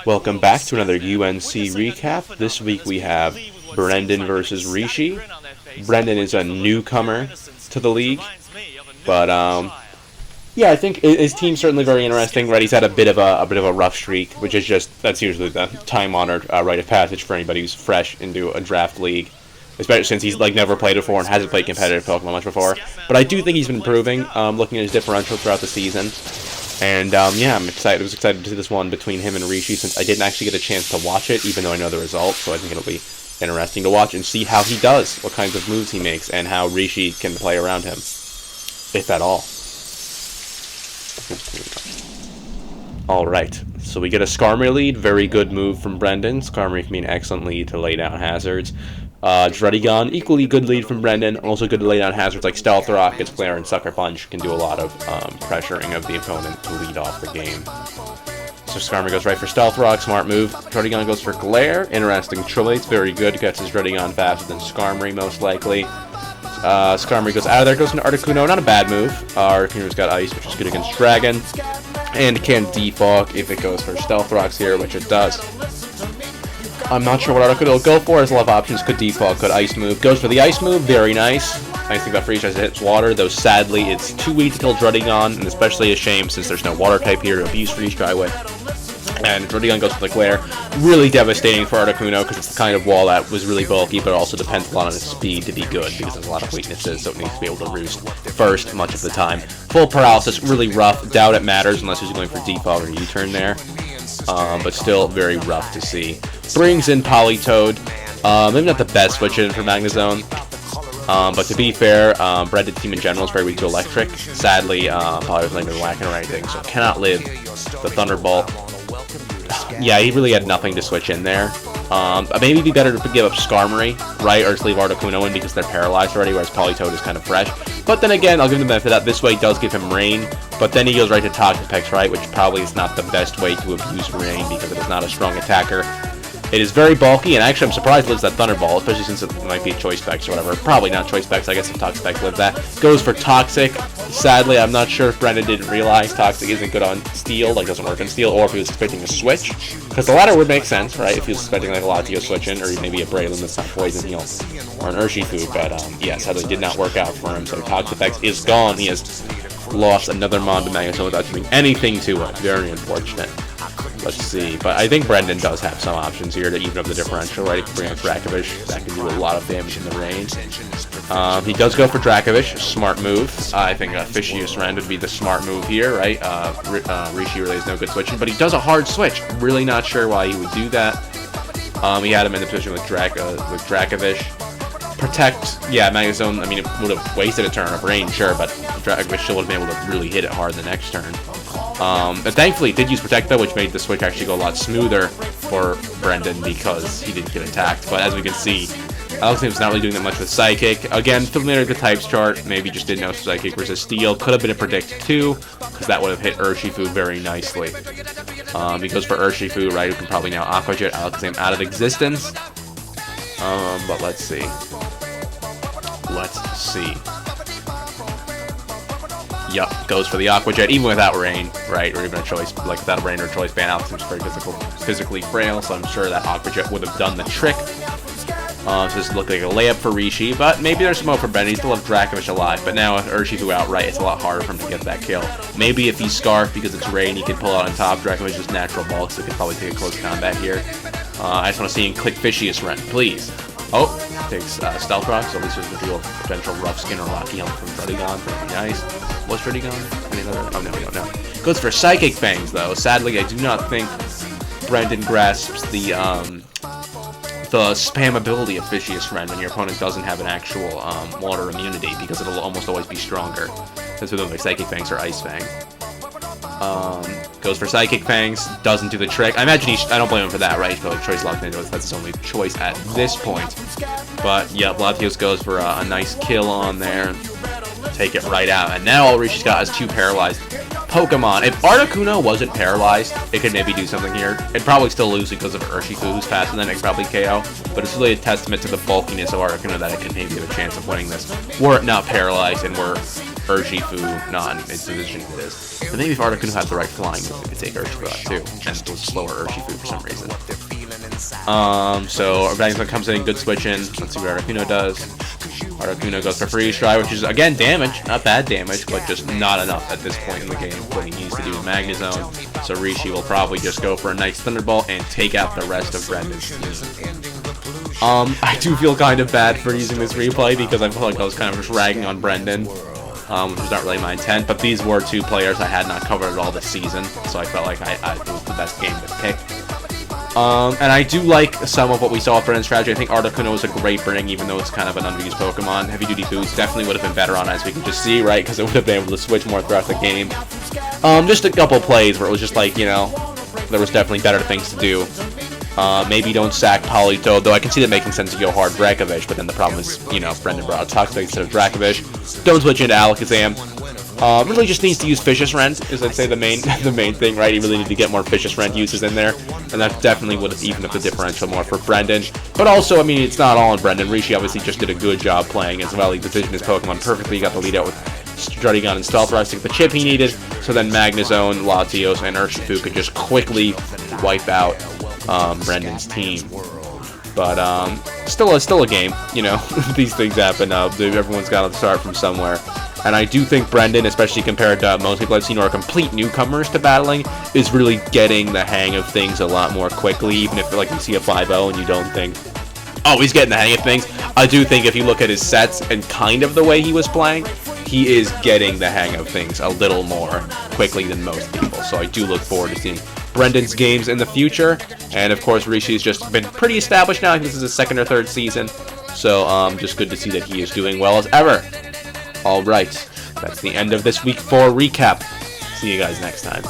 Welcome back to another UNC recap. This week we have Brendan versus Rishi. Brendan is a newcomer to the league, but yeah, I think his team's certainly very interesting. Right, he's had a bit of a rough streak, which is that's usually the time-honored rite of passage for anybody who's fresh into a draft league, especially since he's never played before and hasn't played competitive Pokemon much before. But I do think he's been improving, looking at his differential throughout the season. And yeah, I'm excited. I was excited to see this one between him and Rishi since I didn't actually get a chance to watch it, even though I know the results. So I think it'll be interesting to watch and see how he does, what kinds of moves he makes, and how Rishi can play around him, if at all. All right, so we get a Skarmory lead. Very good move from Brendan. Skarmory can be an excellent lead to lay down hazards. Druddigon, equally good lead from Brendan. Also good to lay down hazards like Stealth Rock, its Glare, and Sucker Punch can do a lot of pressuring of the opponent to lead off the game. So Skarmory goes right for Stealth Rock, smart move. Druddigon goes for Glare, interesting choice, very good. Gets his Druddigon faster than Skarmory, most likely. Skarmory goes out of there, goes into Articuno, not a bad move. Articuno's got Ice, which is good against Dragon. And can defog if it goes for Stealth Rocks here, which it does. I'm not sure what Articuno will go for. There's a lot of options. Could defog, could Ice move. Goes for the Ice move, very nice. Nice thing about Freeze as it hits water, though sadly it's too weak to kill Druddigon, and especially a shame since there's no water type here to abuse Freeze Dry with. And Druddigon goes for the Glare. Really devastating for Articuno because it's the kind of wall that was really bulky, but also depends a lot on its speed to be good because there's a lot of weaknesses, so it needs to be able to roost first much of the time. Full paralysis, really rough. Doubt it matters unless he's going for defog or U-turn there. But still very rough to see. Brings in Politoed. Maybe not the best switch in for Magnezone. But to be fair, Brendan's team in general is very weak to Electric. Sadly, Politoed's not even whacking or anything, so cannot live the Thunderbolt. Yeah, he really had nothing to switch in there. Maybe it'd be better to give up Skarmory, right, or just leave Articuno in because they're paralyzed already, whereas Politoed is kind of fresh. But then again, I'll give him the benefit of that. This way does give him Rain, but then he goes right to Toxapex, right, which probably is not the best way to abuse Rain because it is not a strong attacker. It is very bulky, and actually I'm surprised it lives that Thunderball, especially since it might be a Choice Specs or whatever. Probably not Choice Specs, I guess if Toxapex lives that. Goes for Toxic. Sadly, I'm not sure if Brendan didn't realize Toxic isn't good on Steel, like doesn't work on Steel, or if he was expecting a switch. Because the latter would make sense, right, if he was expecting like a Latios switch in, or maybe a Braylon that's not Poison Heal, or an Urshifu, but yeah, sadly did not work out for him, so Toxapex is gone. He has lost another Mon to Magnezone without doing anything to it. Very unfortunate. Let's see, but I think Brendan does have some options here to even up the differential, right? He can bring up Dracovish, that can do a lot of damage in the range. He does go for Dracovish, smart move. I think Fishious Rend would be the smart move here, right? Rishi really has no good switching, but he does a hard switch. Really not sure why he would do that. He had him in the position with Dracovish. Protect, yeah, Magnezone, I mean, it would have wasted a turn of range, sure, but Dracovish still would have been able to really hit it hard the next turn. But thankfully, it did use Protect, though, which made the switch actually go a lot smoother for Brendan because he didn't get attacked. But as we can see, Alexander's not really doing that much with Psychic. Again, familiar with the types chart, maybe just didn't know Psychic versus Steel. Could have been a Predict, too, because that would have hit Urshifu very nicely. He goes for Urshifu, right, who can probably now Aqua Jet Alexander out of existence. But let's see. Yup, goes for the Aqua Jet, even without Rain, right, or even a choice, like without a Rain or a choice ban. Alex is very physically frail, so I'm sure that Aqua Jet would have done the trick. So this looked like a layup for Rishi, but maybe there's some hope for Brendan. He still have Dracovish alive, but now with Urshifu outright, it's a lot harder for him to get that kill. Maybe if he's Scarf because it's Rain, he can pull out on top. Dracovish is natural bulk, so he can probably take a close combat here. I just want to see him click Fishious Rend, please. Oh, takes Stealth Rock, so at least there's the real potential rough skin or Rocky Helmet from Druddigon. Pretty nice. What's Druddigon? Any other? Oh, no, we don't know. Goes for Psychic Fangs, though. Sadly, I do not think Brendan grasps the spam ability of Fishious Rend when your opponent doesn't have an actual water immunity, because it'll almost always be stronger. Since with them, like Psychic Fangs or Ice Fang. Goes for Psychic Fangs, doesn't do the trick. I imagine I don't blame him for that, right? He's probably choice locked into it. That's his only choice at this point. But yeah, Latios goes for a nice kill on there. Take it right out. And now all Rishi's got is two paralyzed Pokemon. If Articuno wasn't paralyzed, it could maybe do something here. It'd probably still lose because of Urshifu, who's faster than it, could probably KO. But it's really a testament to the bulkiness of Articuno that it could maybe have a chance of winning this. Were it not paralyzed and were Urshifu, non-mid position it is. But maybe if Articuno had the right flying move, it could take Urshifu out too, and it was slower Urshifu for some reason. So Articuno comes in, good switch in. Let's see what Articuno does. Articuno goes for freeze try, which is again damage, not bad damage, but just not enough at this point in the game. What he needs to do in Magnezone. So Rishi will probably just go for a nice Thunderbolt and take out the rest of Brendan's team. I do feel kind of bad for using this replay because I feel like I was kind of just ragging on Brendan, which was not really my intent. But these were two players I had not covered at all this season, so I felt like it was the best game to pick. And I do like some of what we saw with Brendan's strategy. I think Articuno is a great bring, even though it's kind of an underused Pokemon. Heavy Duty Boost definitely would have been better on, as we can just see, right? Because it would have been able to switch more throughout the game. Just a couple plays where it was just like, you know, there was definitely better things to do. Maybe don't sack Politoed, though I can see that making sense to go hard Dracovish, but then the problem is, you know, Brendan brought out Toxic instead of Dracovish. Don't switch into Alakazam. Really just needs to use Vicious Rent, is I'd say the main thing, right? He really needed to get more Vicious Rent uses in there, and that definitely would have evened up the differential more for Brendan. But also, I mean, it's not all on Brendan. Rishi obviously just did a good job playing as well. He positioned his Pokemon perfectly. He got the lead out with Struttigun and Stealth Rush to get the chip he needed, so then Magnezone, Latios, and Urshifu could just quickly wipe out Brendan's team. But still a game, you know. These things happen. Everyone's got to start from somewhere. And I do think Brendan, especially compared to most people I've seen who are complete newcomers to battling, is really getting the hang of things a lot more quickly, even if like you see a 5-0 and you don't think, oh, he's getting the hang of things. I do think if you look at his sets and kind of the way he was playing, he is getting the hang of things a little more quickly than most people. So I do look forward to seeing Brendan's games in the future. And of course, Rishi's just been pretty established now. I think this is his second or third season. So just good to see that he is doing well as ever. Alright, that's the end of this week 4 recap. See you guys next time.